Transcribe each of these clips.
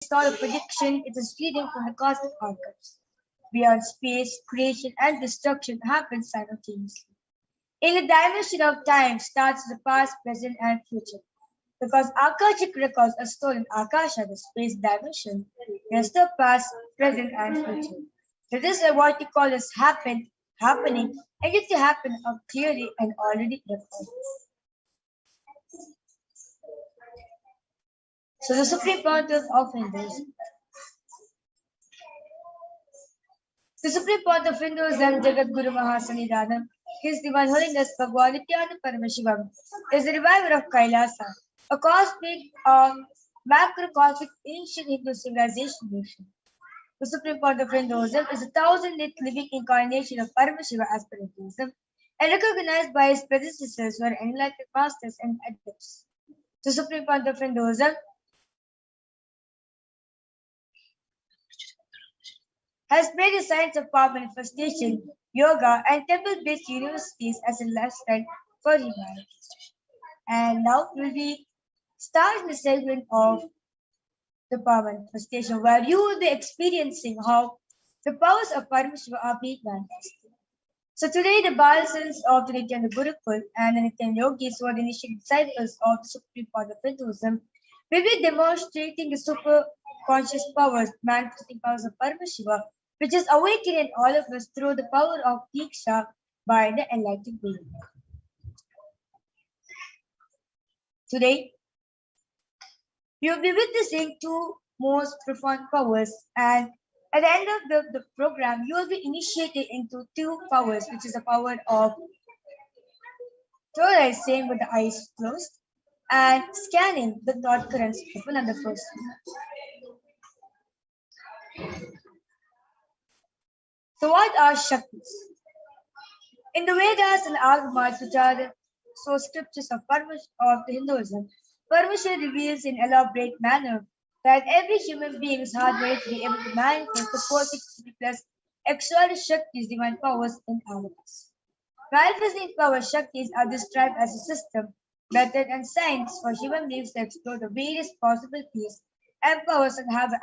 It's not a prediction, it is reading from the cosmic archives. Beyond space, creation and destruction happen simultaneously. In the dimension of time starts the past, present, and future. Because Akashic records are stored in Akasha, the space dimension, there's the past, present, and future. So this is what we call as happening, and yet to happen are clearly and already recorded. So the Supreme Pontiff of Hinduism. The Supreme Pontiff of Hinduism, Jagat Guru Mahasannidhanam, His Divine Holiness Bhagwan Nithyananda Paramashivam, is the reviver of Kailasa, a cosmic, macrocosmic ancient Hindu civilization nation. The Supreme Pontiff of Hinduism is a thousand-year living incarnation of Paramashiva as per Hinduism, and recognized by his predecessors who are enlightened masters and adepts. The Supreme Pontiff of Hinduism has made the science of power manifestation, yoga, and temple-based universities as a lifestyle for humanity. And now we will be starting the segment of the power manifestation, where you will be experiencing how the powers of Paramashiva are being manifested. So today, the Balasans of the Nithyananda Gurukul and the Nithyananda Yogis, who are the initial disciples of the Supreme Pontiff of Hinduism, will be demonstrating the super conscious powers, manifesting powers of Paramashiva, which is awakened in all of us through the power of Diksha by the enlightened being. Today, you will be witnessing two most profound powers, and at the end of the program, you will be initiated into two powers, which is the power of third eye seeing with the eyes closed and scanning the thought currents open on the first one. So what are Shaktis? In the Vedas and Agamas, which are the source scriptures of the Hinduism, Paramashiva reveals in elaborate manner that every human being is hardwired to be able to manifest the 460 plus extraordinary Shaktis, divine powers in all of us. Manifesting power Shaktis are described as a system, method, and science for human beings to explore the various possibilities and powers and have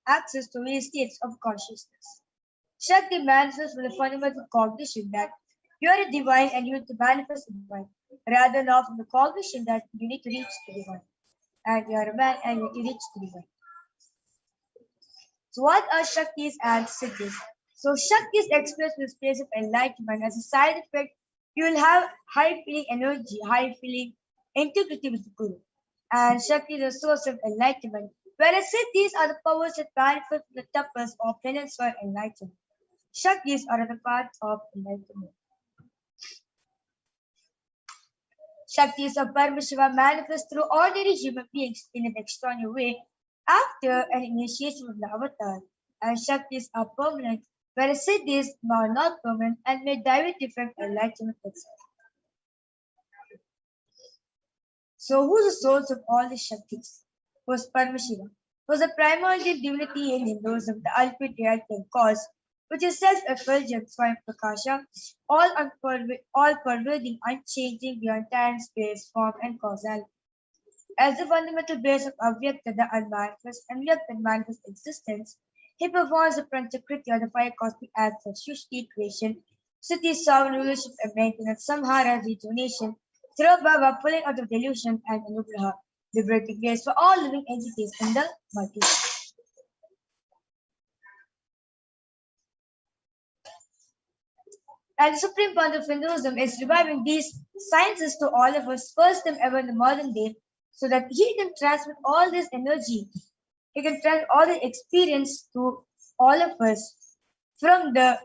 access to various states of consciousness. Shakti manifests with the fundamental cognition that you are a divine and you need to manifest the divine, rather than from the cognition that you need to reach the divine. And you are a man and you need to reach the divine. So what are Shaktis and Siddhis? So Shaktis expressed in the space of enlightenment. As a side effect, you will have high feeling energy, high feeling integrity with the Guru. And Shakti is a source of enlightenment. Whereas Siddhis are the powers that manifest the tapas or penance for enlightenment. Shaktis are the parts of enlightenment. Shaktis of Paramashiva manifest through ordinary human beings in an extraordinary way after an initiation of the avatar. And Shaktis are permanent, whereas Siddhis are not permanent and may directly from enlightenment itself. So who is the source of all the Shaktis? Was Paramashiva. Was the primordial divinity in Hinduism, the ultimate reality and cause, which is self-effulgent, Swayam Prakasha, all pervading, unchanging beyond time, space, form, and causality. As the fundamental base of Avyakta, the unmanifest, and Vyakta, and manifest existence, he performs the Panchakriti or the five cosmic acts of Shushti, creation, Sati, sovereign rulership and maintenance, Samhara, rejuvenation, Tirobhava, pulling out of delusion, and Anugraha, liberating grace for all living entities in the multiverse. And the Supreme Pontiff of Hinduism is reviving these sciences to all of us, first time ever in the modern day, so that he can transmit all this energy, he can transmit all the experience to all of us from the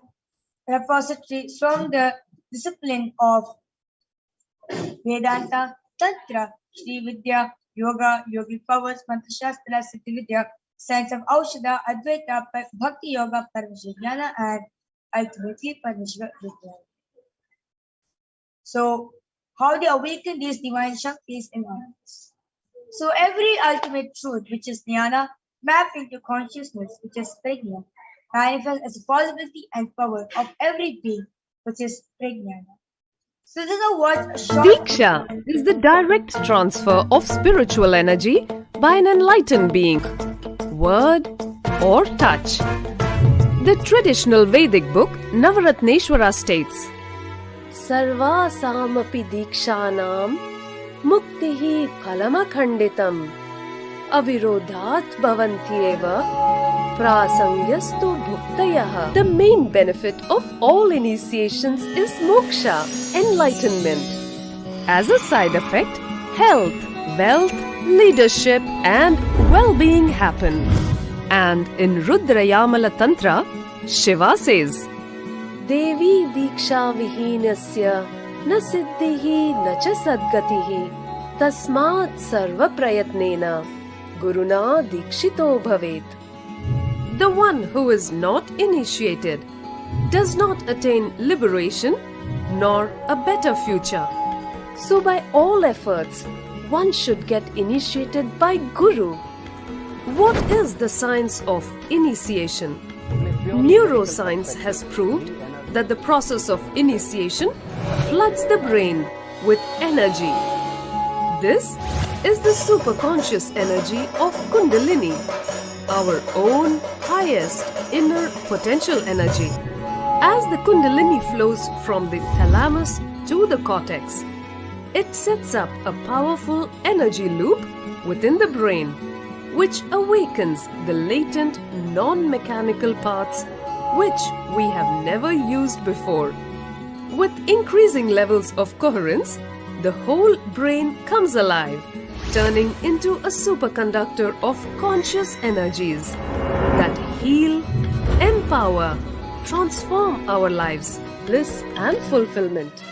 repository, from the discipline of Vedanta, Tantra, Shri Vidya, Yoga, Yogic powers, Mantra Shastra, Siddhi Vidya, science of Aushadha, Advaita, Bhakti Yoga, Paramashiva, and ultimately Paramashiva Vidya. So, how they awaken these divine Shaktis in us. So, every ultimate truth, which is Jnana, mapped into consciousness, which is Prajna, manifests as a possibility and power of every being, which is Prajnana. So, this is what Diksha is the direct transfer of spiritual energy by an enlightened being. word, or touch. The traditional Vedic book Navaratneshwara states, Sarvasamapi dikshanam muktihi phalamakhanditam avirodhat bhavantyeva prasangyastu bhuktayah. The main benefit of all initiations is moksha, enlightenment. As a side effect, health, wealth, leadership and well-being happen. And in Rudrayamala Tantra, Shiva says, Devi diksha vihinasya na siddhihi na cha sadgatihi tasmat sarva prayatnena guruna dikshito bhavet. The one who is not initiated does not attain liberation nor a better future. So by all efforts, one should get initiated by Guru. What is the science of initiation? Neuroscience has proved that the process of initiation floods the brain with energy. This is the superconscious energy of Kundalini, our own highest inner potential energy. As the Kundalini flows from the thalamus to the cortex, it sets up a powerful energy loop within the brain, which awakens the latent non-mechanical parts which we have never used before. With increasing levels of coherence, the whole brain comes alive, turning into a superconductor of conscious energies that heal, empower, transform our lives, bliss and fulfillment.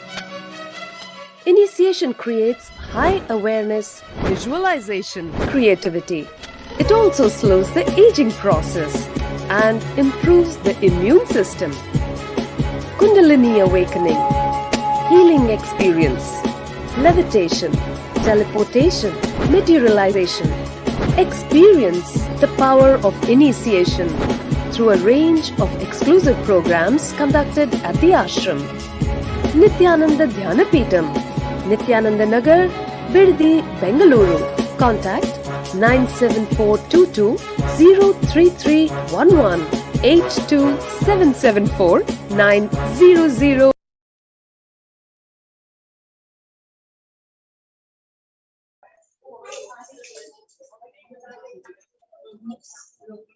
Initiation creates high awareness, visualization, creativity. It also slows the aging process and improves the immune system. Kundalini awakening, healing experience, levitation, teleportation, materialization. Experience the power of initiation through a range of exclusive programs conducted at the ashram. Nithyananda Dhyanapitham, Nithyananda Nagar, Biddi, Bengaluru. Contact 97422 03311 82774 900.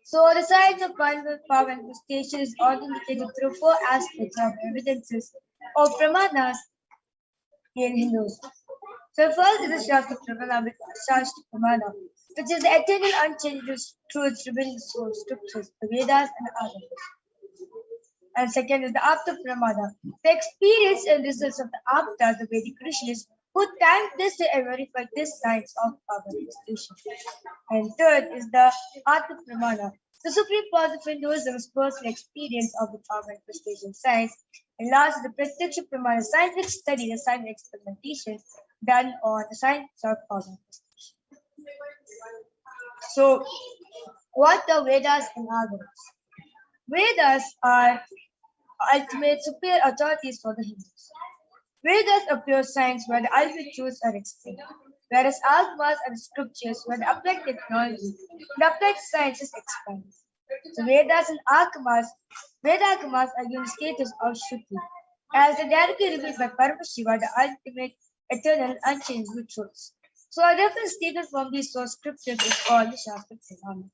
So the science of power manifestation is authenticated through four aspects of evidences or pramanas in Hinduism. So first is the Shastra Pramana, which is the eternal unchanging truths revealed in the source scriptures, the Vedas and others. And second is the Apta Pramana, the experience and results of the Aptas, the Vedic rishis, who time tested and verified this science of power manifestation. And third is the Atma Pramana, the supreme cause of Hinduism's personal experience of the power manifestation science. And last is the Pratyaksha Pramana, scientific study, the scientific experimentation done on the science of power manifestation. So, what are Vedas and others? Vedas are ultimate superior authorities for the Hindus. Vedas are pure science where the ultimate truths are explained, whereas Agmas are scriptures where the applied technology, the applied science is explained. So Vedas and Agmas, Veda-Agmas are given status of Shruti, as they directly revealed by Paramashiva, the ultimate, eternal, unchangeable truths. So a reference statement from these source scriptures is called the Shastra Pramana.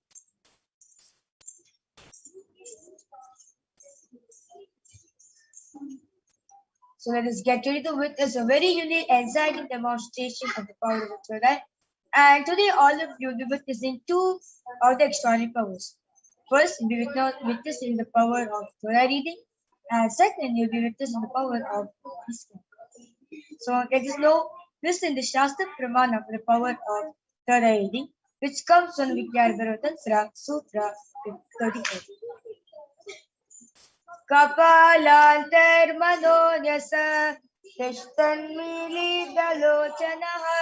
So let us get ready to witness a very unique and exciting demonstration of the power of the third eye. And today all of you will be witnessing two of the extraordinary powers. First, you'll be witnessing the power of third eye reading, and second, you'll be witnessing the power of listening. So let us know listen the Shastra Pramana for the power of third eye reading, which comes from Vidyadhara Tantra Sutra 34. Kapalantarmanonyasa Tishtanmilidalochanaha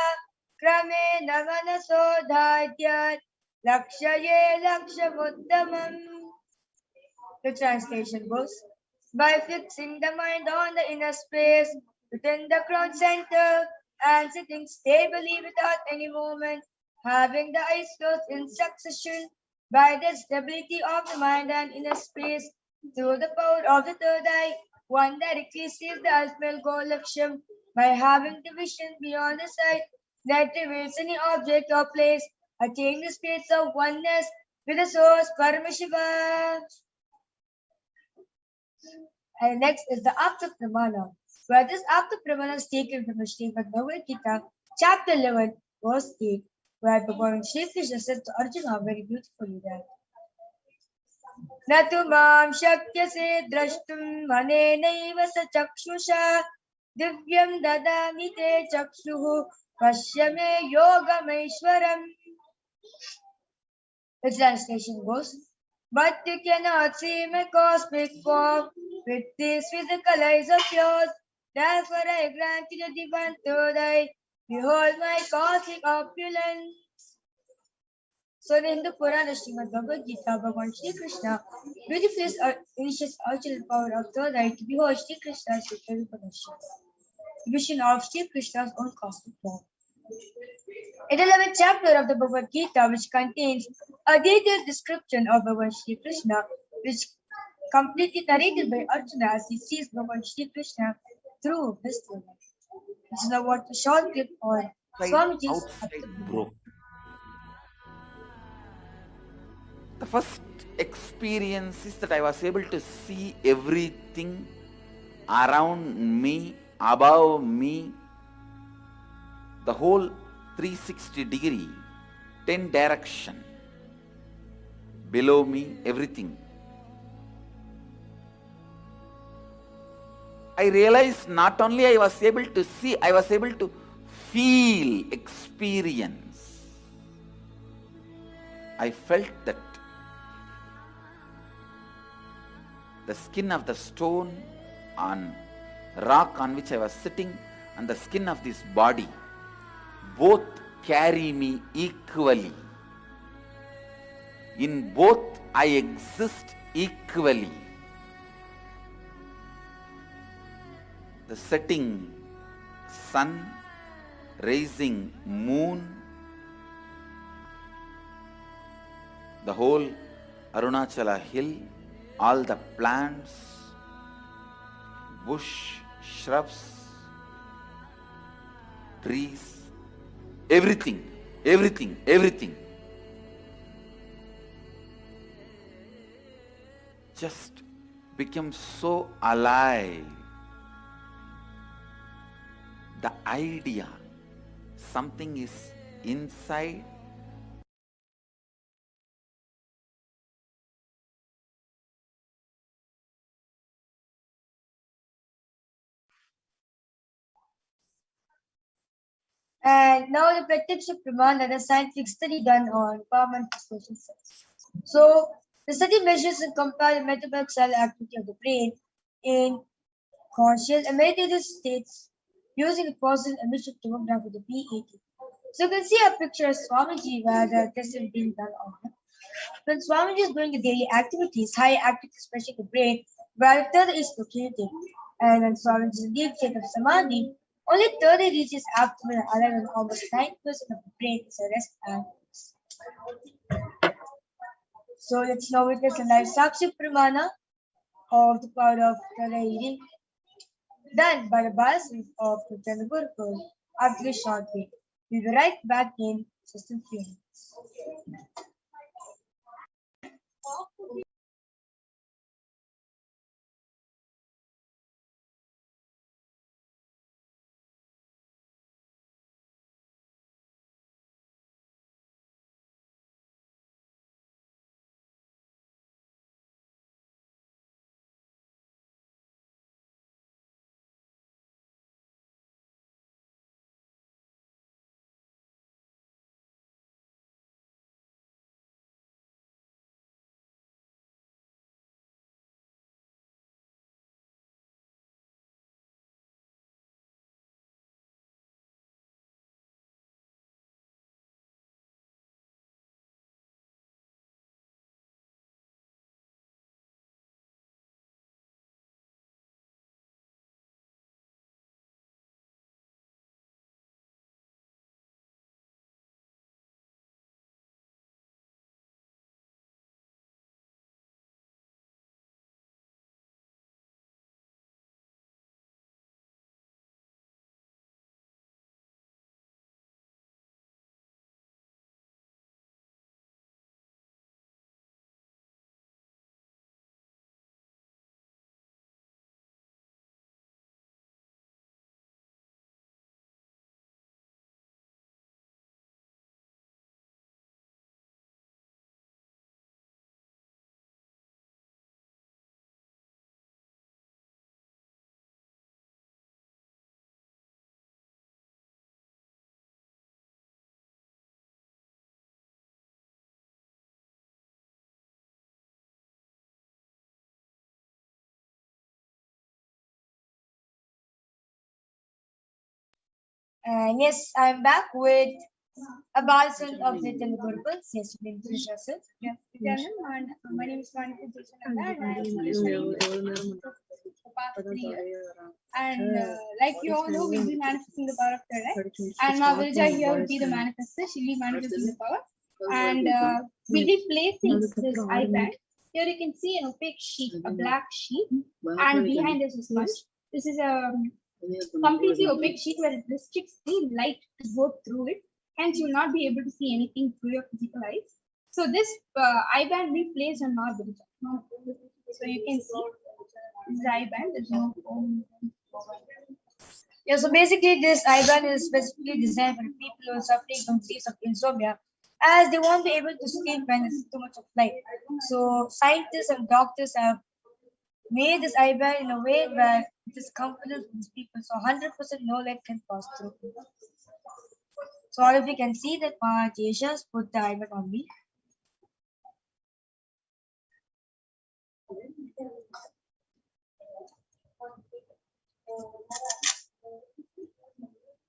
Krame Namanasodhadyat Lakshaye Lakshamuddamam. The translation goes, by fixing the mind on the inner space within the crown center and sitting stably without any movement, having the eyes closed in succession, By the stability of the mind and inner space, through the power of the third eye, one directly sees the ultimate goal Laksham by having the vision beyond the sight that reveals any object or place, attaining the states of oneness with the source Paramashiva. And next is the Apta Pramana, where this Apta Pramana is taken from the Srimad Bhagavad Gita, chapter 11, verse 8, where Bhagavan Shri Krishna says to Arjuna very beautifully that न तु मां शक्यसे द्रष्टुम् अनेनैव स चक्षुषा दिव्यं ददामि ते चक्षुः पश्य मे योगमैश्वरम्. The translation goes, but you cannot see my cosmic form with these physical eyes of yours. Therefore I grant you the divine third eye. Behold my cosmic opulence. So in the Hindu Purana Srimad Bhagavad Gita, Bhagavan Shri Krishna beautifully initiates ultimate power of third eye to behold Shri Krishna's superior Parashakti, the vision of Shri Krishna's own cosmic form. In the 11th chapter of the Bhagavad Gita, which contains a detailed description of Bhagavan Shri Krishna, which completely narrated by Arjuna as he sees Bhagavan Shri Krishna through his third eye. This is now what a short clip on Swamiji's outside broke. The first experience is that I was able to see everything around me, above me, the whole 360 degree, 10 direction, below me, everything. I realized not only I was able to see, I was able to feel, experience. I felt that the skin of the stone on rock on which I was sitting and the skin of this body both carry me equally. In both I exist equally. The setting sun, rising moon, the whole Arunachala hill, all the plants, bush, shrubs, trees, everything, everything, everything. Just became so alive. The idea, something is inside. And now the Pratyaksha Pramana, the scientific study done on common social cells. So the study measures and compares the metabolic cell activity of the brain in conscious and meditative states using a positive emission tomograph with the PET. So you can see a picture of Swamiji where the test is being done on him. When Swamiji is doing the daily activities, high activity, especially the brain, where the third is located. And when Swamiji is in deep state of Samadhi, only 30 reaches abdomen and 11, almost 9% of the brain is a rest and peace. So let's now witness the live Sakshi Pramana of the power of third eye reading done by the Balasins of Nithyananda Gurukul after a short break. We'll be right back in just a few minutes. And yes, I'm back with a Balsan of the Telugu. Yes, you can introduce yourself. Yeah, and my name is Manipulation and I am studying for the past 3 years. And like you all know, we'll be manifesting the power of third eye. And Ma Virja here will be the manifester. She'll be manifesting the power. And we'll be placing this eye band. Here you can see an opaque sheet, a black sheet, and behind us is sponge. This is a completely opaque sheet where it restricts the light to go through it. Hence, you will not be able to see anything through your physical eyes. So this eye band will be placed on our Virja. So you can see this is the eye band. There's no Yeah, so basically this IBAN is specifically designed for people who are suffering from disease of insomnia, as they won't be able to sleep when there's too much of light. So scientists and doctors have made this IBAN in a way where it is comfortable for these people. So 100% no light can pass through. So all of you can see that Jasha's put the IBAN on me.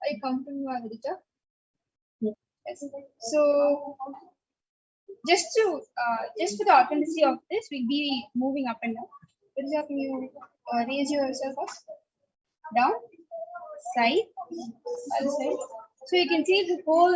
Are you comfortable, Virja? Yes. So just for the authenticity of this, we'll be moving up and down. Virja, can you raise yourself up, down, side, other side? So you can see the whole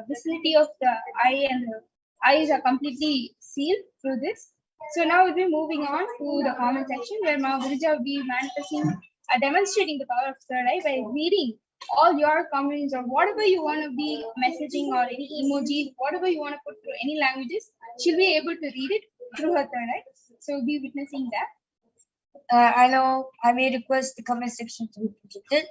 vicinity of the eye and the eyes are completely sealed through this. So now we'll be moving on to the comment section where Ma Virja will be manifesting, demonstrating the power of third eye by reading all your comments or whatever you want to be messaging or any emojis, whatever you want to put through any languages, she'll be able to read it through her third eye. So we'll be witnessing that. I know I may request the comment section to be projected.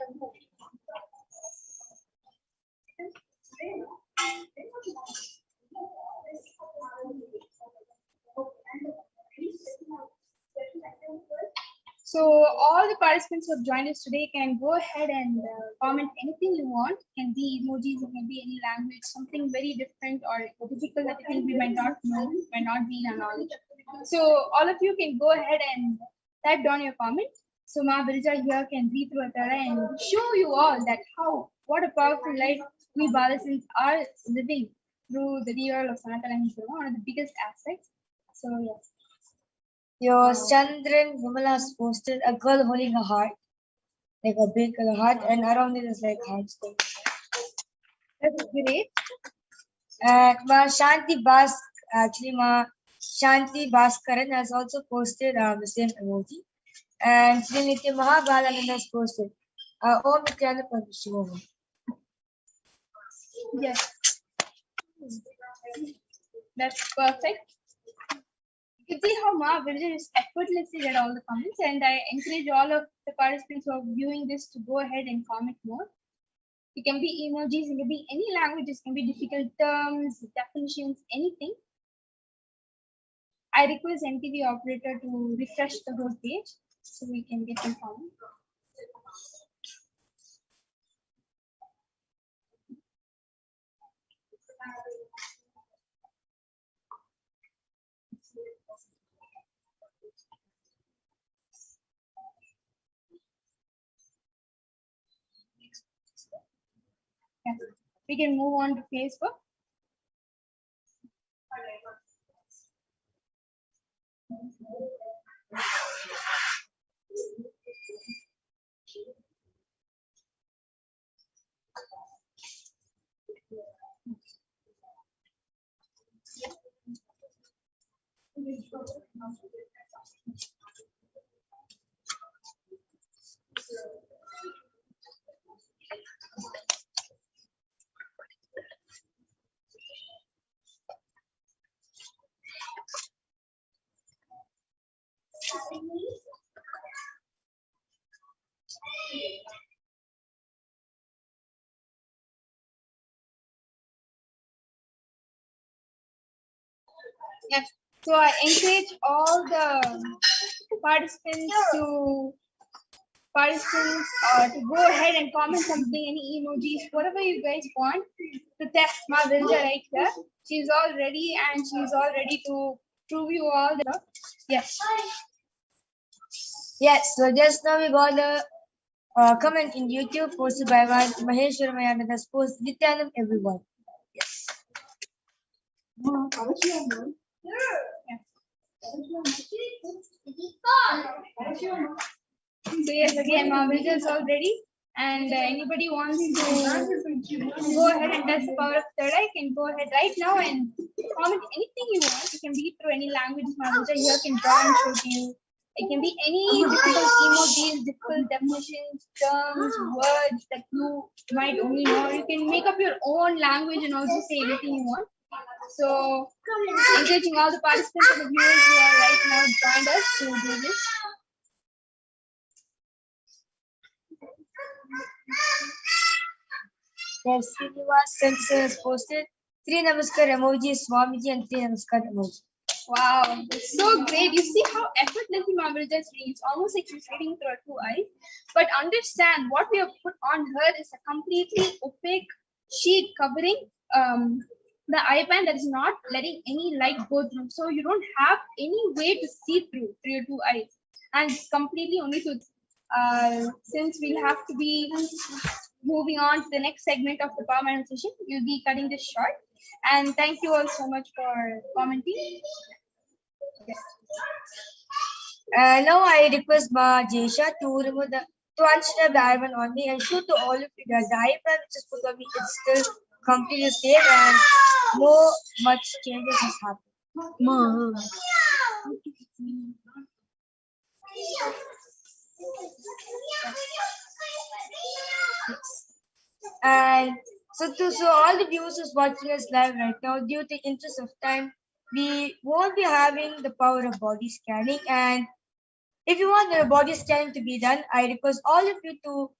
So all the participants who have joined us today can go ahead and comment anything you want. It can be emojis, it can be any language, something very different or difficult that you think we might not know, might not be in our knowledge. So all of you can go ahead and type down your comment. So Ma Virja here can read through Atara and show you all that what a powerful light we Balasins are living through the real of Sanatana Dharma, one of the biggest aspects. So yes. Your Chandran Vimala has posted a girl holding a heart, like a big heart, and around it is like hearts. That's great. And Ma Shanti Bhaskaran has also posted the same emoji. And Sri Nitya Mahabalanan has posted Om Nithyananda Paramashivam. Yes. That's perfect. You can see how Ma Virja is effortlessly read all the comments, and I encourage all of the participants who are viewing this to go ahead and comment more. It can be emojis, it can be any languages, it can be difficult terms, definitions, anything. I request NTV operator to refresh the whole page so we can get them comment. Yeah. We can move on to Facebook. Yes. So I encourage all the participants to go ahead and comment something, any emojis, whatever you guys want to test Ma Virja right here. She's all ready and she's all ready to prove you all the yes. Yes, so just now we got the comment in YouTube posted by one Maheshwaramayana that's post Nithyanam everyone. Yes. So yes, again, Mahavija is all ready. And anybody wants to go ahead and test the power of third eye can go ahead right now and comment anything you want. You can read through any language Mahavija here can draw and show to you. It can be any difficult emojis, difficult definitions, terms, words that you might only know. You can make up your own language and also say anything you want. So, encouraging all the participants and the viewers who are right now joined us to do this. Yes, Srinivas Sensei has posted 3 Namaskar emojis, Swamiji, and 3 Namaskar emojis. Wow, it's so great. You see how effortlessly Mahavija reads, almost like she's reading through her 2 eyes. But understand what we have put on her is a completely opaque sheet covering the eye band that is not letting any light go through. So you don't have any way to see through your 2 eyes. And it's completely only to since we'll have to be moving on to the next segment of the power manifestation, you'll be cutting this short. And thank you all so much for commenting. Now I request Ma Jesha to remove to unsnap the eye only and show to all of you guys the eye band which is put on me it's still completely safe and no much changes has happened. Ma. And so all the viewers who's watching us live right now, due to interest of time, we won't be having the power of body scanning. And if you want the body scanning to be done, I request all of you to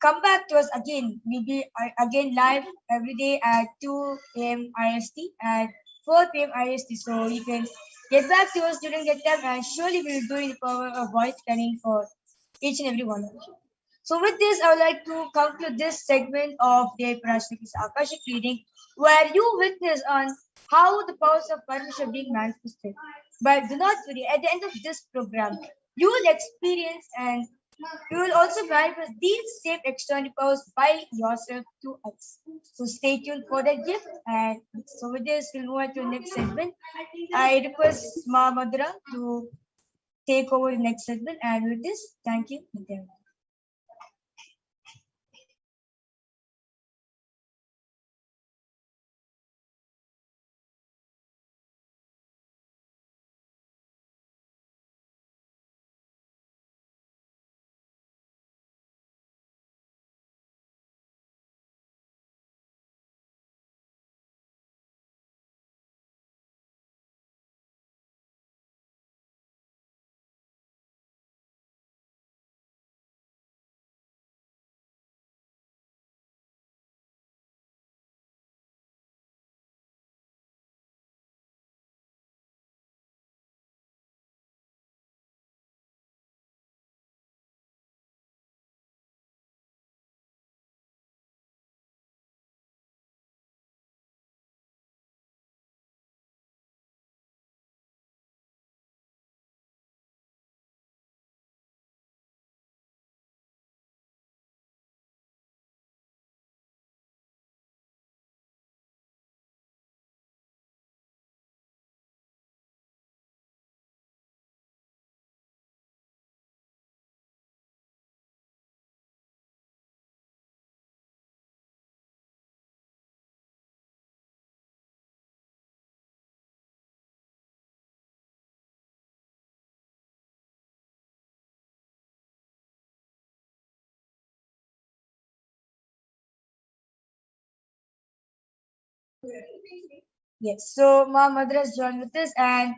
come back to us again. We'll be again live every day at 2 a.m. IST and 4 p.m. IST. So you can get back to us during that time, and surely we'll do the power of body scanning for each and every one of you. So with this, I would like to conclude this segment of the Parashakti's Akashic reading, where you witness on how the powers of Paramashivoham are being manifested. But do not worry, at the end of this program, you will experience and you will also manifest these same external powers by yourself to us. So stay tuned for that gift. And so with this, we'll move on to the next segment. I request Ma Madhura to take over the next segment. And with this, thank you. Yes, so Ma Madhura has joined with us, and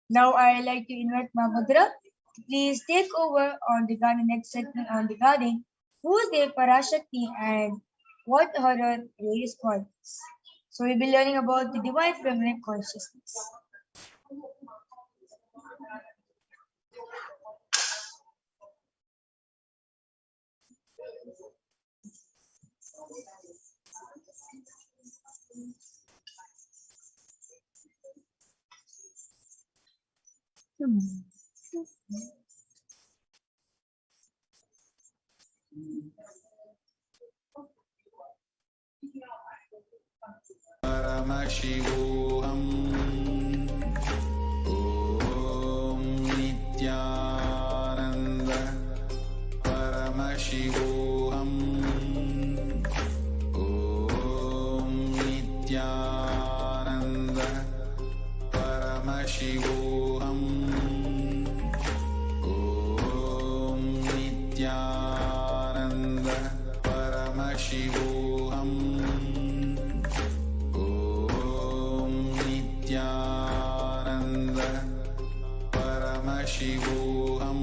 now I like to invite Ma Madhura to please take over on regarding next segment on regarding who's the Parashakti and what are her various qualities. So we'll be learning about the divine feminine consciousness. Paramashivoham. Om Nithyananda Paramashivoham. Om Nithyananda Paramashivoham. Om Nithyananda Paramashivoham. Om Nithyananda Paramashivoham.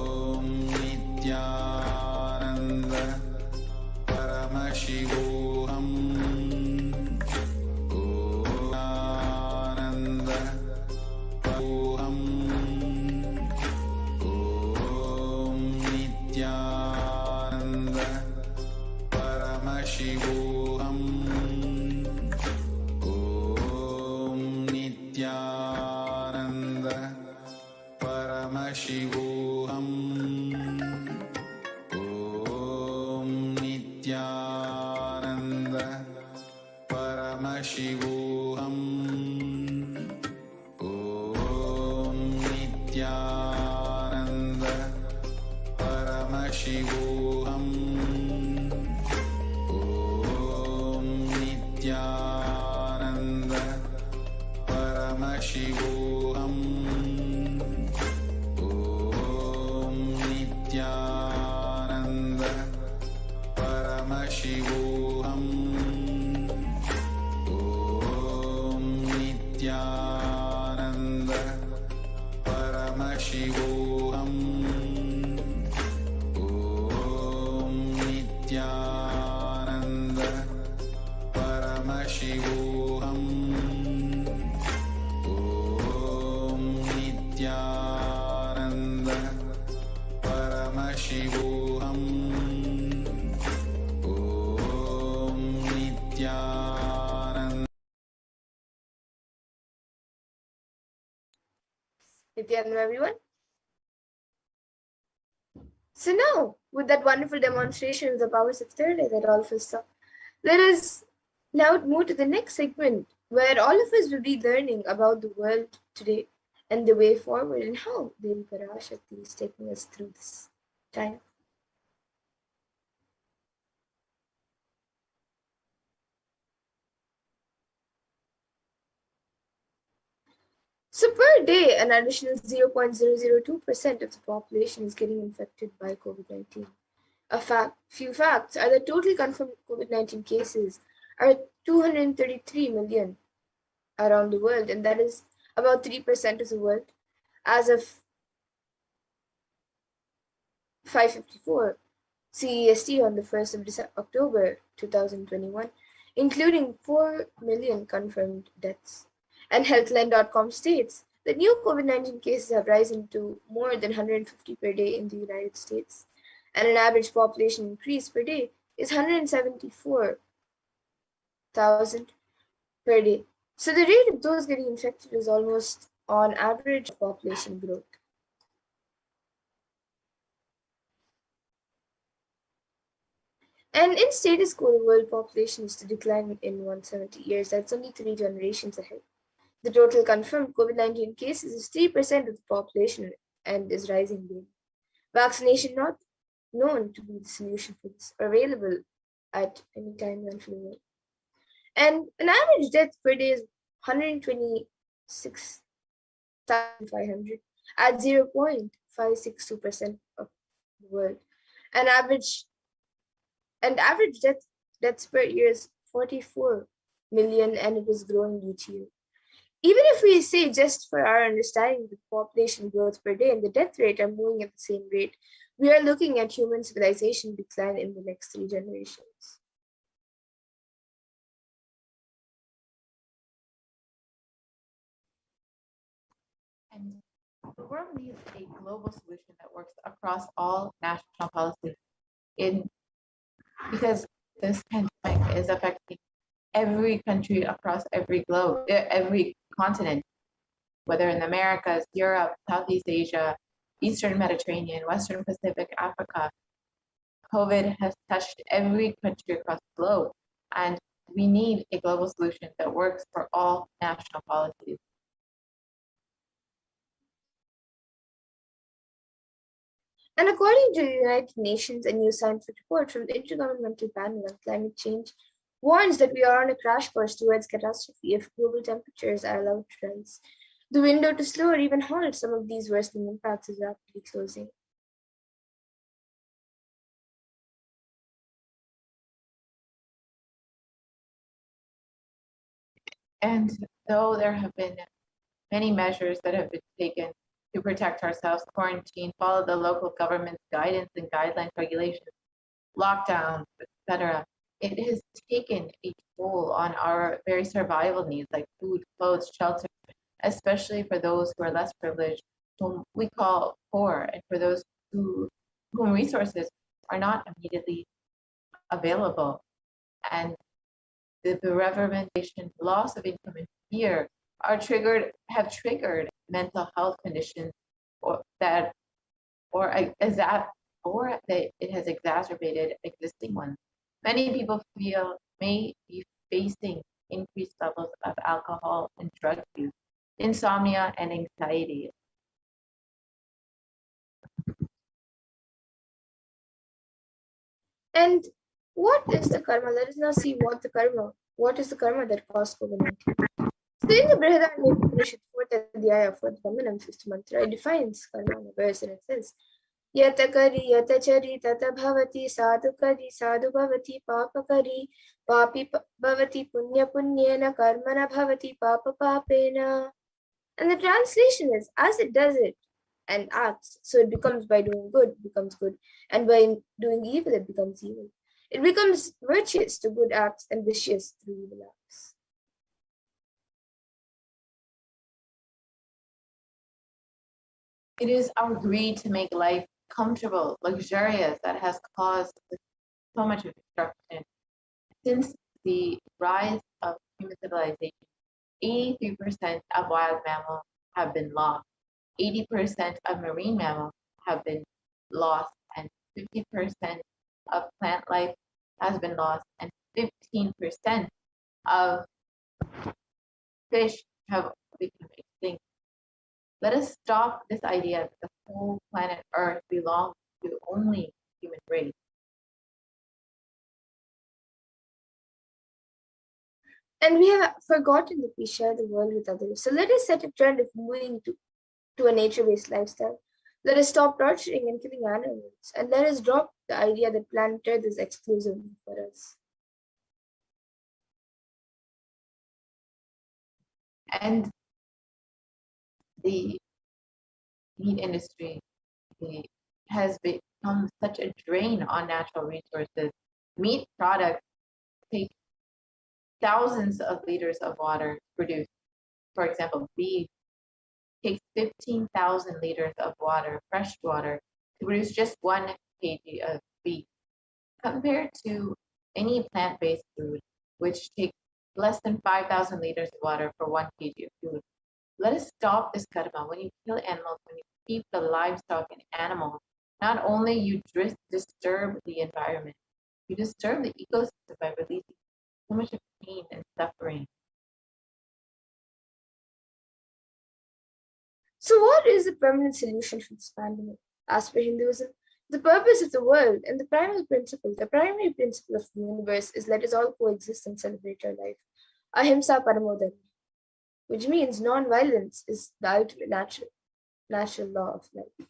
Om Nithyananda Paramashivoham. Om Nithyananda Paramashivoham. Om Nithyananda Paramashivoham. Om Nithyananda Paramashivoham. Om Nithyananda Paramashivoham. Om Nithyananda Paramashivoham. Om Nithyananda Paramashivoham. Om Nithyananda Paramashivoham. Om Nithyananda Paramashivoham. Om Nithyananda Paramashivoham. Om Nithyananda. Nithyananda, everyone. So now, with that wonderful demonstration of the powers of third eye that all of us saw, let us now move to the next segment where all of us will be learning about the world today and the way forward and how Devi Parashakti is taking us through this time. So per day, an additional 0.002% of the population is getting infected by COVID-19. Few facts are that totally confirmed COVID-19 cases are 233 million around the world, and that is about 3% of the world as of 5:54 CEST on the 1st of October 2021, including 4 million confirmed deaths. And Healthline.com states that new COVID-19 cases have risen to more than 150 per day in the United States, and an average population increase per day is 174,000 per day. So the rate of those getting infected is almost on average population growth. And in status quo, the world population is to decline in 170 years. That's only 3 generations ahead. The total confirmed COVID-19 cases is 3% of the population and is rising daily. Vaccination not known to be the solution for this, or available at any time for the world. And an average death per day is 126,500 at 0.562% of the world. And average deaths per year is 44 million, and it is growing each year. Even if we say, just for our understanding, the population growth per day and the death rate are moving at the same rate, we are looking at human civilization decline in the next 3 generations. And the world needs a global solution that works across all national policies because this pandemic is affecting every country across every continent, whether in the Americas, Europe, Southeast Asia, Eastern Mediterranean, Western Pacific, Africa. COVID has touched every country across the globe, and we need a global solution that works for all national policies. And according to the United Nations, a new scientific report from the Intergovernmental Panel on Climate Change warns that we are on a crash course towards catastrophe if global temperatures are allowed to rise. The window to slow or even halt some of these worsening impacts is rapidly closing. And though there have been many measures that have been taken to protect ourselves, quarantine, follow the local government's guidance and guidelines, regulations, lockdowns, etc., it has taken a toll on our very survival needs like food, clothes, shelter, especially for those who are less privileged, whom we call poor, and for those whom resources are not immediately available. And the bereavement, loss of income, and fear have triggered mental health conditions, that it has exacerbated existing ones. Many people may be facing increased levels of alcohol and drug use, insomnia, and anxiety. And what is the karma? Let us now see what is the karma that caused COVID-19. So in the Brihadaranyaka Upanishad 4th Adhyaya 4th Brahmanam 5th mantra, it defines karma in a verse, and it says, Yata kari yata chari tata bhavati sadhu kari sadhu bhavati papa kari papi bhavati punya punyena karmana bhavati papa papena. And the translation is, as it does it and acts, so it becomes by doing good, it becomes good, and by doing evil, it becomes evil. It becomes virtuous to good acts and vicious through evil acts. It is our greed to make life comfortable, luxurious, that has caused so much destruction. Since the rise of human civilization, 83% of wild mammals have been lost, 80% of marine mammals have been lost, and 50% of plant life has been lost, and 15% of fish have become extinct. Let us stop this idea that the whole planet Earth belongs to only the human race. And we have forgotten that we share the world with others. So let us set a trend of moving to a nature-based lifestyle. Let us stop torturing and killing animals. And let us drop the idea that planet Earth is exclusive for us. And the meat industry has become such a drain on natural resources. Meat products take thousands of liters of water to produce. For example, beef takes 15,000 liters of water, fresh water, to produce just 1 kg of beef, compared to any plant-based food, which takes less than 5,000 liters of water for 1 kg of food. Let us stop this karma. When you kill animals, when you keep the livestock and animals, not only you disturb the environment, you disturb the ecosystem by releasing so much of pain and suffering. So what is the permanent solution for this pandemic? As per Hinduism, the purpose of the world and the primary principle of the universe is let us all coexist and celebrate our life. Ahimsa Paramo Dharma, which means non-violence is the ultimate natural law of life.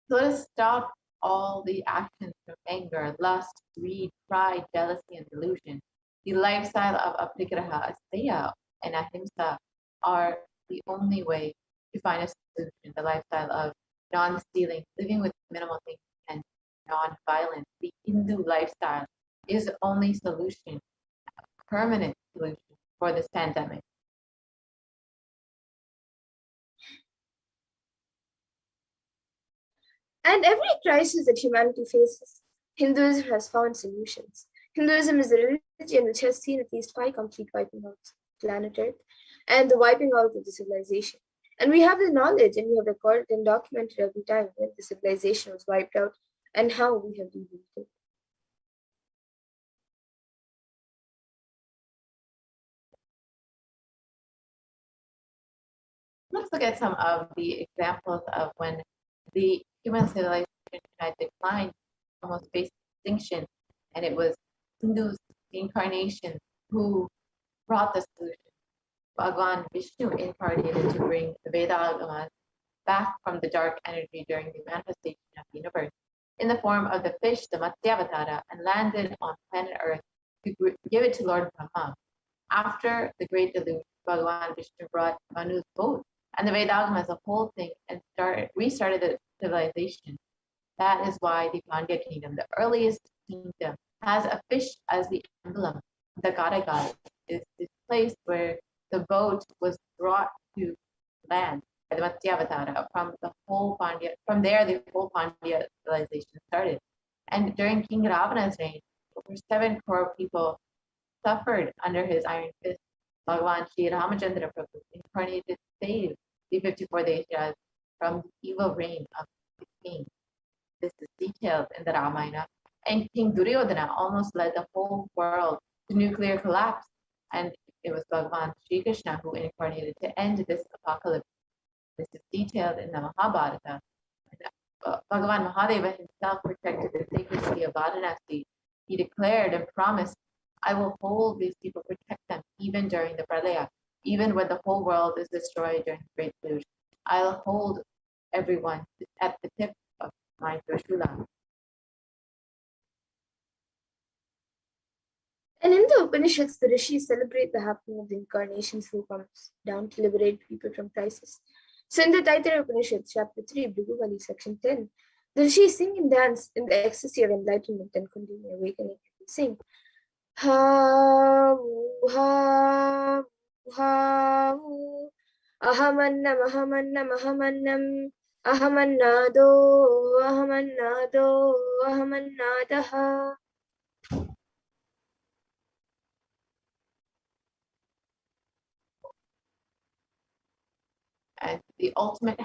So let us stop all the actions of anger, lust, greed, pride, jealousy, and delusion. The lifestyle of aprigraha, asteya, and ahimsa are the only way to find a solution. The lifestyle of non-stealing, living with minimal things, and non-violence. The Hindu lifestyle is the only solution, a permanent solution for this pandemic. And every crisis that humanity faces, Hinduism has found solutions. Hinduism is the religion which has seen at least 5 complete wiping out planet Earth. and the wiping out of the civilization. And we have the knowledge, and we have recorded and documented every time when the civilization was wiped out and how we have rebuilt it. Let's look at some of the examples of when the human civilization had declined, almost faced extinction, and it was Hindus, incarnation, who brought the solution. Bhagwan Vishnu incarnated to bring the Veda back from the dark energy during the manifestation of the universe in the form of the fish, the Matsyavatara, and landed on planet Earth to give it to Lord Brahma. After the great deluge, Bhagwan Vishnu brought Manu's boat and the Vedagama as a whole thing and restarted the civilization. That is why the Pandya kingdom, the earliest kingdom, has a fish as the emblem. The Gadagal is this place where the boat was brought to land by the Matsyavatara from the whole Pandya. From there, the whole Pandya civilization started. And during King Ravana's reign, over 7 crore people suffered under his iron fist. Bhagavan Sri Ramachandra Prabhu incarnated to save the 54 Deshas from the evil reign of the king. This is detailed in the Ramayana. And King Duryodhana almost led the whole world to nuclear collapse. And it was Bhagavan Sri Krishna who incarnated to end this apocalypse. This is detailed in the Mahabharata. Bhagavan Mahadeva himself protected the sacred city of Varanasi. He declared and promised, I will hold these people, protect them, even during the Pralaya, even when the whole world is destroyed during the Great Deluge. I'll hold everyone at the tip of my Trishula. And in the Upanishads, the Rishis celebrate the happening of the incarnations who comes down to liberate people from crisis. So in the Taittiriya Upanishads, chapter 3, Bhriguvali, section 10, the Rishis sing and dance in the ecstasy of enlightenment and continuing awakening. They sing, ha ha ha ahamannam ahamannam ahamannam ahamannado ahamannado ahamannadaha. And the ultimate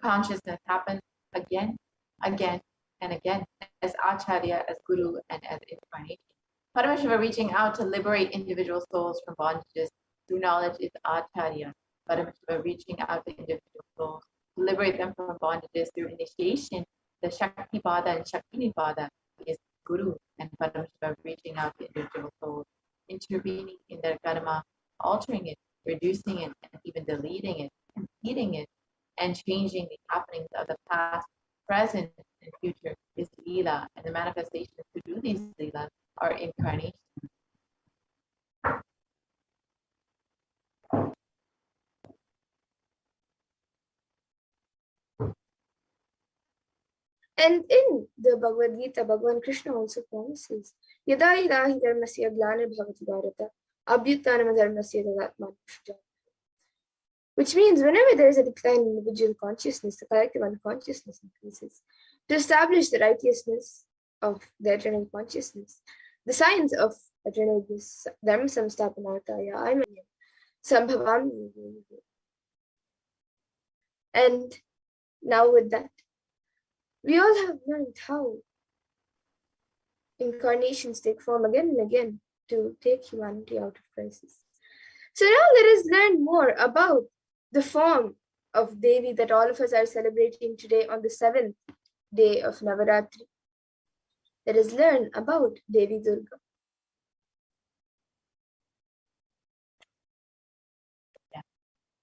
consciousness happens again, again, and again as Acharya, as Guru, and as incarnation. Paramashiva reaching out to liberate individual souls from bondages through knowledge is Acharya. Paramashiva reaching out to individual souls to liberate them from bondages through initiation, the Shakti Pada and Shakti Pada is Guru, and Paramashiva reaching out to individual souls, intervening in their karma, altering it, reducing it, and even deleting it, completing it, and changing the happenings of the past, present, and future is Leela, and the manifestations to do these Leelas are incarnation. And in the Bhagavad Gita, Bhagavan Krishna also promises, Yada yadahi dharmasya glanir bhavati bharata, abhyutanam dharmasya tadatman pushajam. Which means whenever there is a decline in individual consciousness, the collective unconsciousness increases. To establish the righteousness of the eternal consciousness, the signs of eternal bliss, dharma samstapanartaya, I mean, sambhavam. And now with that, we all have learned how incarnations take form again and again to take humanity out of crisis. So now let us learn more about the form of Devi that all of us are celebrating today on the 7th day of Navaratri. Let us learn about Devi Durga.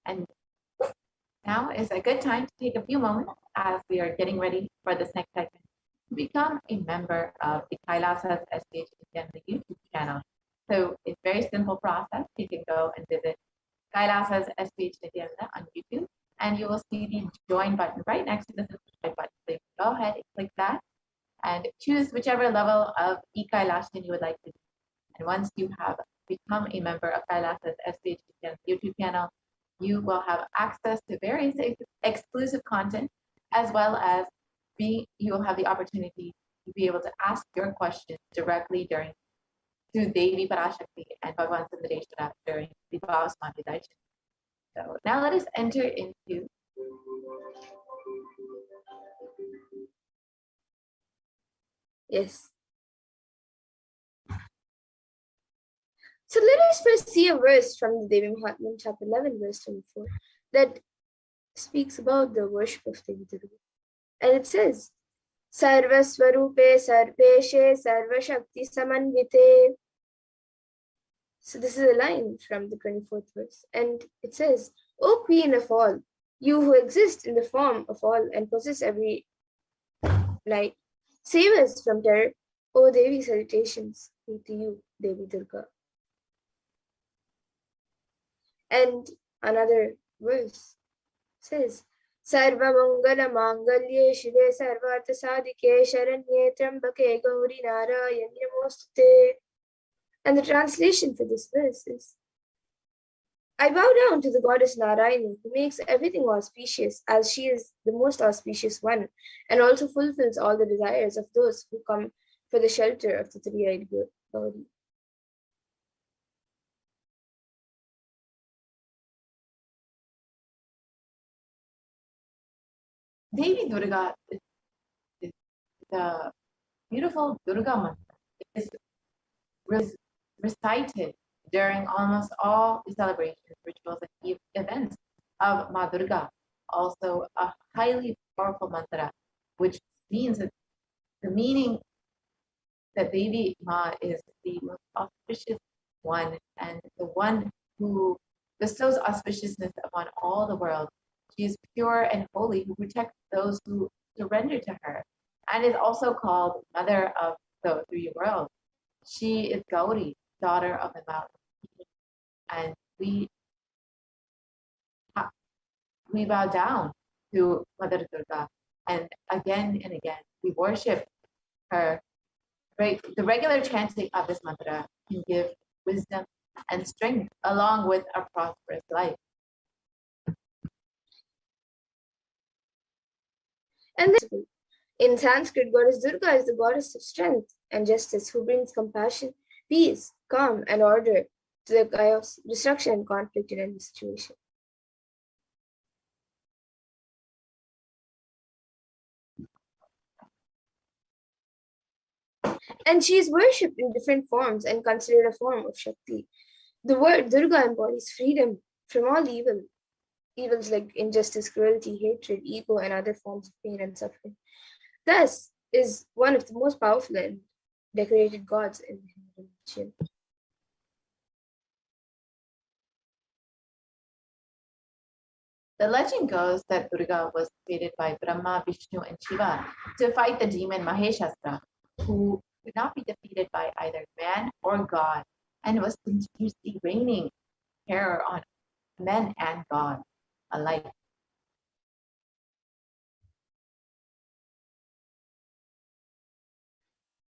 And now is a good time to take a few moments as we are getting ready for this next segment to become a member of the Kailasa's HDH Nithyananda YouTube channel. So it's a very simple process. You can go and visit Kailasa's HDH Nithyananda on YouTube, and you will see the join button right next to the subscribe button. So you can go ahead and click that and choose whichever level of e-Kailashan you would like to do. And once you have become a member of Kailasa's HDH Nithyananda YouTube channel, you will have access to various exclusive content, as well as you will have the opportunity to be able to ask your questions directly to Devi Parashakti and Bhagavan Sundareshwara during the Bhavasmati Darshan. So now let us enter into Yes. So let us first see a verse from the Devi Mahatmya, chapter 11, verse 24, that speaks about the worship of Devi Durga. And it says, Sarva Swarupe Sarveshe Sarva Shakti Samanvite. So this is a line from the 24th verse. And it says, O Queen of all, you who exist in the form of all and possess every light, save us from terror. O Devi, salutations be to you, Devi Durga. And another verse says, Sarva Mangala Mangalye Shive Sarvartha Sadike Sharanye Trambake Gauri Narayani Namostute. And the translation for this verse is, I bow down to the goddess Narayani, who makes everything auspicious, as she is the most auspicious one, and also fulfills all the desires of those who come for the shelter of the three-eyed Gauri. Devi Durga is the beautiful Durga mantra. It is recited during almost all the celebrations, rituals, and events of Ma Durga. Also, a highly powerful mantra, which means that the meaning that Devi Ma is the most auspicious one and the one who bestows auspiciousness upon all the world. She is pure and holy, who protects those who surrender to her, and is also called Mother of the three worlds. She is Gauri, daughter of the mountain, and we bow down to Mother Durga, and again we worship her. The regular chanting of this mantra can give wisdom and strength along with a prosperous life. And in Sanskrit, goddess Durga is the goddess of strength and justice, who brings compassion, peace, calm, and order to the chaos, destruction, and conflict in any situation. And she is worshipped in different forms and considered a form of Shakti. The word Durga embodies freedom from all evils like injustice, cruelty, hatred, ego, and other forms of pain and suffering. Thus, is one of the most powerful and decorated gods in Hindu religion. The legend goes that Durga was created by Brahma, Vishnu, and Shiva to fight the demon Maheshasura, who could not be defeated by either man or God, and was continuously raining terror on men and God alike.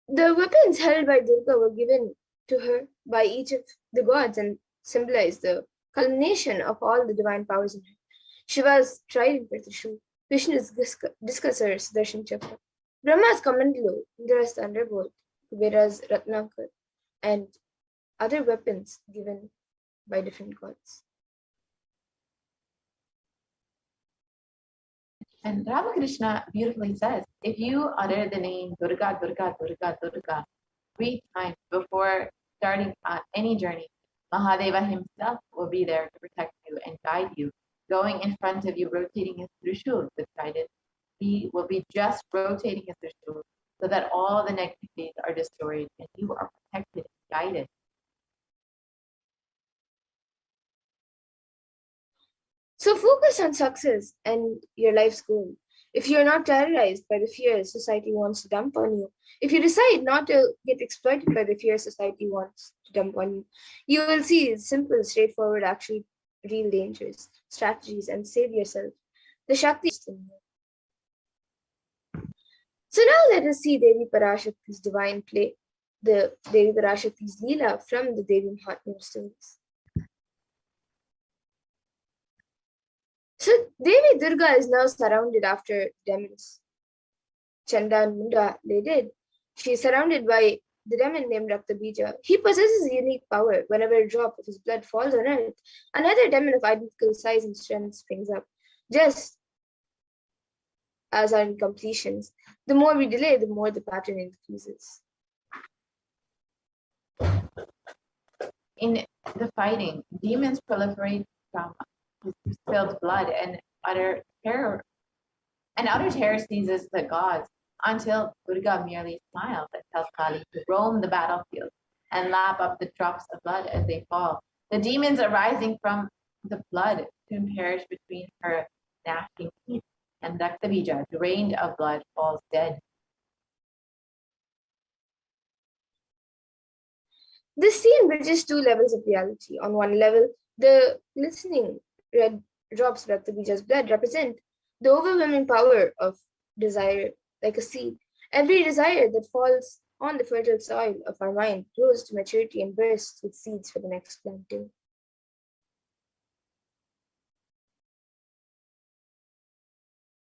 The weapons held by Durga were given to her by each of the gods and symbolize the culmination of all the divine powers in her. Shiva's trident or Trishul, Vishnu's discusser Sudarshan Chakra, Brahma's Kamandalo, Indra's thunderbolt, Kubera's Ratnakar, and other weapons given by different gods. And Ramakrishna beautifully says, if you utter the name Durga, Durga, Durga, Durga 3 times before starting any journey, Mahadeva himself will be there to protect you and guide you, going in front of you, rotating his Trishul, the trident. He will be just rotating his Trishul so that all the negativities are destroyed and you are protected and guided. So focus on success and your life's goal. If you're not terrorized by the fears society wants to dump on you, if you decide not to get exploited by the fears society wants to dump on you, you will see simple, straightforward, actually real dangers, strategies, and save yourself. The Shakti is in you. So now let us see Devi Parashakti's divine play, the Devi Parashakti's Leela from the Devi Mahatmya stories. So Devi Durga is now surrounded after demons. Chanda and Munda, they did. She is surrounded by the demon named Raktabija. He possesses a unique power. Whenever a drop of his blood falls on earth, another demon of identical size and strength springs up. Just as our incompletions, the more we delay, the more the pattern increases. In the fighting, demons proliferate from spilled blood and utter terror. And utter terror seizes the gods until Durga merely smiles and tells Kali to roam the battlefield and lap up the drops of blood as they fall. The demons arising from the blood soon perish between her gnashing teeth, and Raktabija, drained of blood, falls dead. This scene bridges two levels of reality. On one level, the glistening red drops of Raktabija's blood represent the overwhelming power of desire, like a seed. Every desire that falls on the fertile soil of our mind grows to maturity and bursts with seeds for the next planting.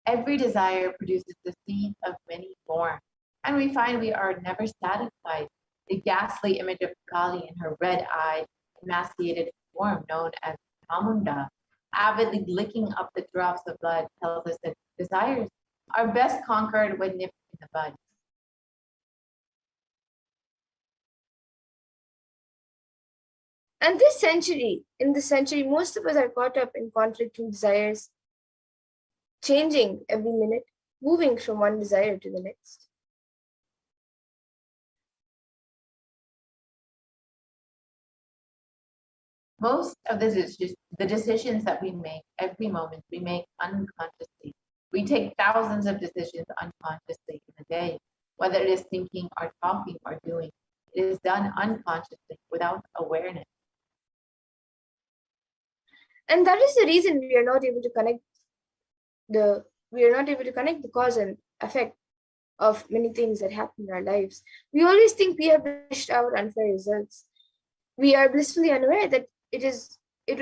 Every desire produces the seed of many more, and we find we are never satisfied. The ghastly image of Kali in her red-eyed, emaciated form known as Chamunda, avidly licking up the drops of blood, tells us that desires are best conquered when nipped in the bud. And in this century, most of us are caught up in conflicting desires, changing every minute, moving from one desire to the next. Most of the decisions that we make every moment, we make unconsciously. We take thousands of decisions unconsciously in a day, whether it is thinking or talking or doing. It is done unconsciously without awareness. And that is the reason we are not able to connect the cause and effect of many things that happen in our lives. We always think we have dished out unfair results. We are blissfully unaware that it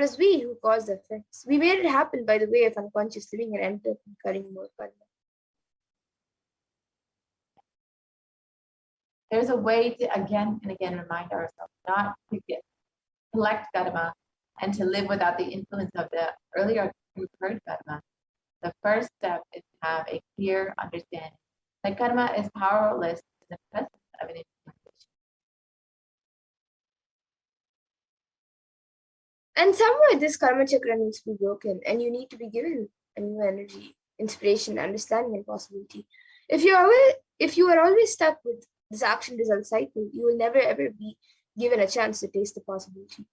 was we who caused the effects. We made it happen by the way of unconscious living and ended up incurring more karma. There's a way to again and again remind ourselves not to collect karma and to live without the influence of the earlier incurred karma. The first step is to have a clear understanding that karma is powerless in the presence of an implementation. And somewhere this karma chakra needs to be broken, and you need to be given a new energy, inspiration, understanding, and possibility. If you are always stuck with this action result cycle, you will never ever be given a chance to taste the possibility.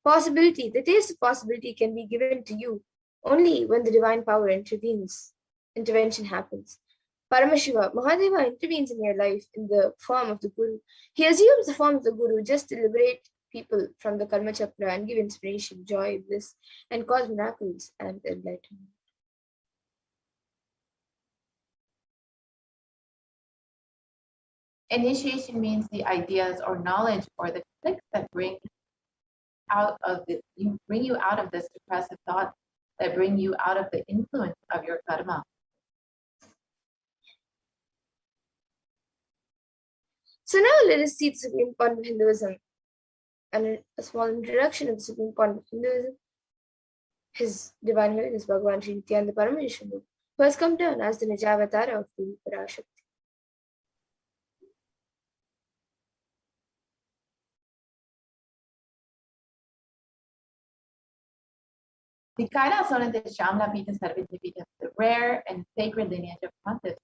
The taste of possibility can be given to you only when the divine power intervention happens. Paramashiva, Mahadeva intervenes in your life in the form of the Guru. He assumes the form of the Guru just to liberate people from the karma chakra and give inspiration, joy, bliss, and cause miracles and enlightenment. Initiation means the ideas or knowledge or the clicks that bring you out of this depressive thought, that bring you out of the influence of your karma. So now let us see the supreme point of Hinduism and a small introduction of the supreme point of Hinduism. His Divine Holiness Bhagavan Sri Nithyananda Paramashivam, who has come down as the Nijavatara of the Parashakti. The Kailasona Shamla Pita Sarvijapita, the rare and sacred lineage of pontiffs,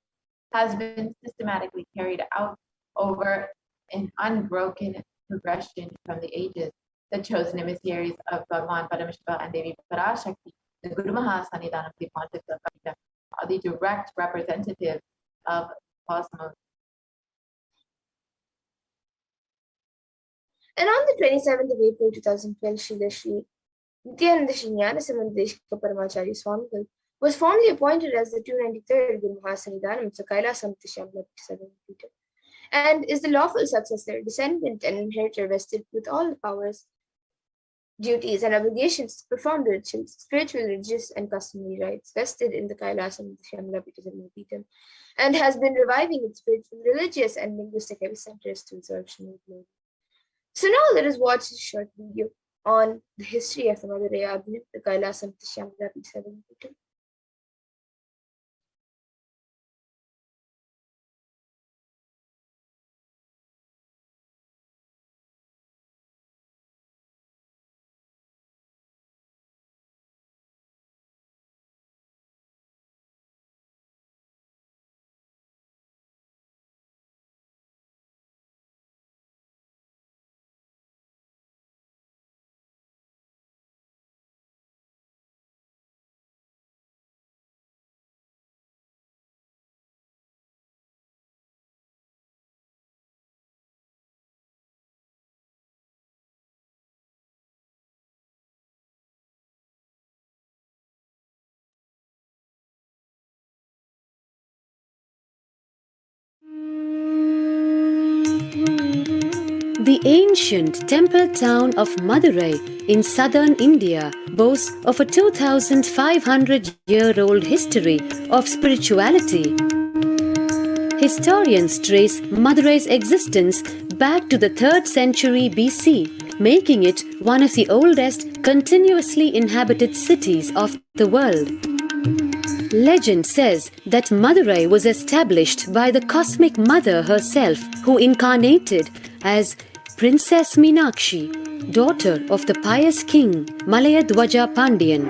has been systematically carried out over an unbroken progression from the ages. The chosen emissaries of Bhagavan Paramashiva and Devi Parashakti, the Guru Mahasannidhan of the pontiffs of Pita, are the direct representatives of cosmos. And on the 27th of April 2012, Srila Sri Nithyananda Paramashivam Swamigal was formally appointed as the 293rd Guru Mahasannidhanam of the Kailasana Shamla Pita, and is the lawful successor, descendant, and inheritor vested with all the powers duties and obligations to perform the rituals, spiritual, religious, and customary rites vested in the Kailasam Nithyananda Paramashivam, and has been reviving its spiritual, religious, and linguistic epicenters to absorption of glory. So now let us watch this short video on the history of the Madurai Adinam, the Kailasam Nithyananda Paramashivam. The ancient temple town of Madurai in southern India boasts of a 2,500-year-old history of spirituality. Historians trace Madurai's existence back to the 3rd century BC, making it one of the oldest continuously inhabited cities of the world. Legend says that Madurai was established by the cosmic mother herself, who incarnated as Princess Meenakshi, daughter of the pious king Malayadwaja Pandian.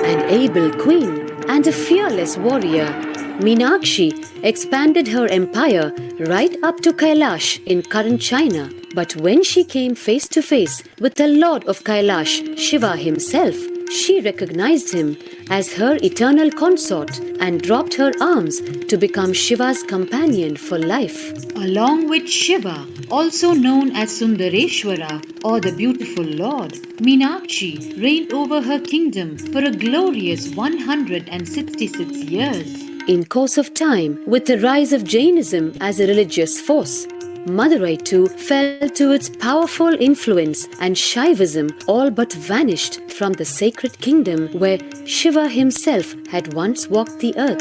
An able queen and a fearless warrior, Meenakshi expanded her empire right up to Kailash in current China. But when she came face to face with the Lord of Kailash, Shiva himself, she recognized him as her eternal consort and dropped her arms to become Shiva's companion for life. Along with Shiva, also known as Sundareshwara or the beautiful Lord, Meenakshi reigned over her kingdom for a glorious 166 years. In course of time, with the rise of Jainism as a religious force, Madurai too fell to its powerful influence, and Shaivism all but vanished from the sacred kingdom where Shiva himself had once walked the earth.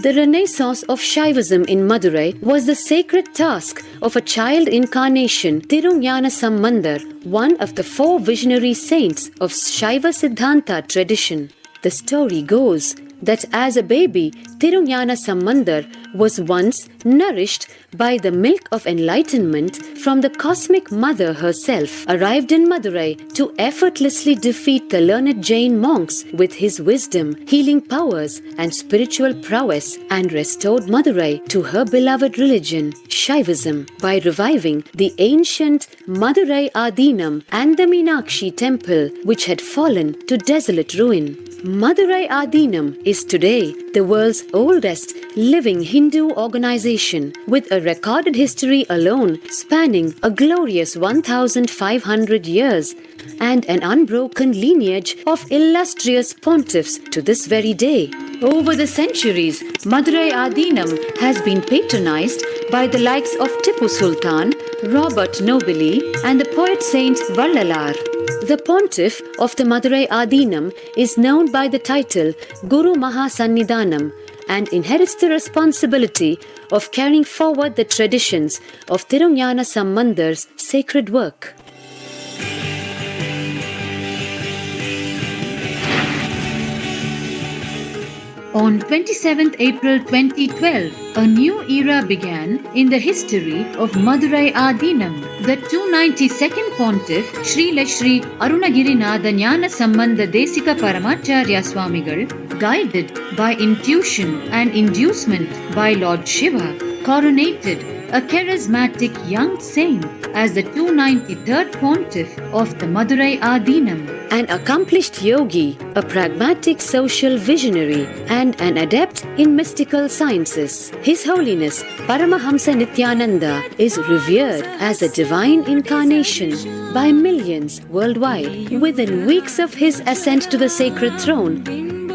The renaissance of Shaivism in Madurai was the sacred task of a child incarnation, Tirunjana Sambandar, one of the 4 visionary saints of Shaiva Siddhanta tradition. The story goes that as a baby, Tirunjana Sambandar was once nourished by the milk of enlightenment from the cosmic mother herself, arrived in Madurai to effortlessly defeat the learned Jain monks with his wisdom, healing powers, and spiritual prowess, and restored Madurai to her beloved religion, Shaivism, by reviving the ancient Madurai Adinam and the Meenakshi temple, which had fallen to desolate ruin. Madurai Adinam is today the world's oldest living Hindu organization, with a recorded history alone spanning a glorious 1,500 years and an unbroken lineage of illustrious pontiffs to this very day. Over the centuries, Madurai Adinam has been patronized by the likes of Tipu Sultan, Robert Nobili, and the poet saint Vallalar. The pontiff of the Madurai Adinam is known by the title Guru Mahasannidhanam and inherits the responsibility of carrying forward the traditions of Tirunjana Sambandar's sacred work. On 27th April 2012, a new era began in the history of Madurai Adinam. The 292nd Pontiff, Sri Leshri Arunagiri Nadanyana Sambandha Desika Paramacharya Swamigal, guided by intuition and inducement by Lord Shiva, coronated a charismatic young saint as the 293rd Pontiff of the Madurai Adinam. An accomplished yogi, a pragmatic social visionary, and an adept in mystical sciences, His Holiness Paramahamsa Nithyananda is revered as a divine incarnation by millions worldwide. Within weeks of his ascent to the sacred throne,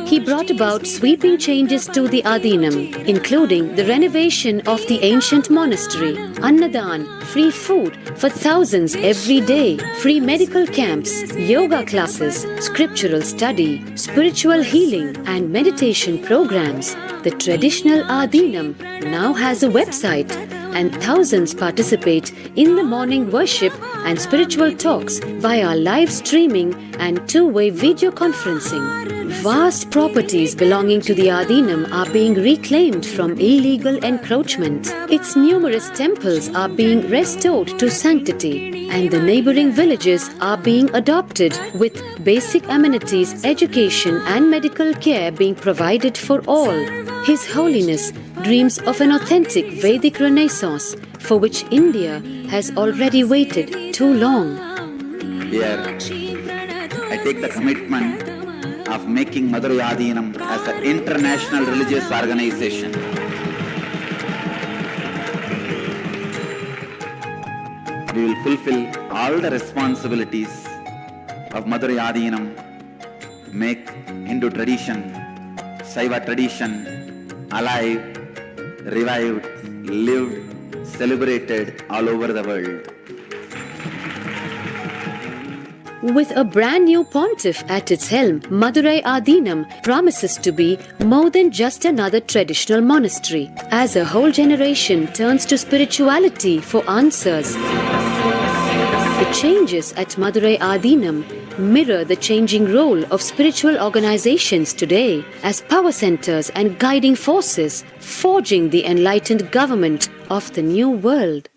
he brought about sweeping changes to the Adinam, including the renovation of the ancient monastery, Annadan, free food for thousands every day, free medical camps, yoga classes, scriptural study, spiritual healing, and meditation programs. The traditional Adinam now has a website, and thousands participate in the morning worship and spiritual talks via live streaming and two-way video conferencing. Vast properties belonging to the Adinam are being reclaimed from illegal encroachment. Its numerous temples are being restored to sanctity, and the neighboring villages are being adopted with basic amenities, education, and medical care being provided for all. His Holiness dreams of an authentic Vedic Renaissance for which India has already waited too long. Here, I take the commitment of making Madurai Adinam as an international religious organization. We will fulfill all the responsibilities of Madurai Adinam, make Hindu tradition, Saiva tradition alive, revived, lived, celebrated all over the world. With a brand new pontiff at its helm, Madurai Adinam promises to be more than just another traditional monastery. As a whole generation turns to spirituality for answers, the changes at Madurai Adinam mirror the changing role of spiritual organizations today as power centers and guiding forces, forging the enlightened government of the new world.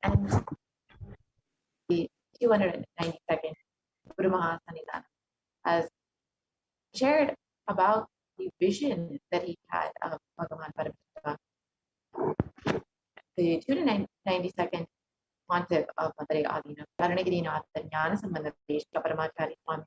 And the 292nd Guru Mahasanidana has shared about the vision that he had of Bhagavan Paramashiva. The 292nd Pontiff of Madurai Adinam, Karanagirinath Jnana Sambandha Paramacharia Swami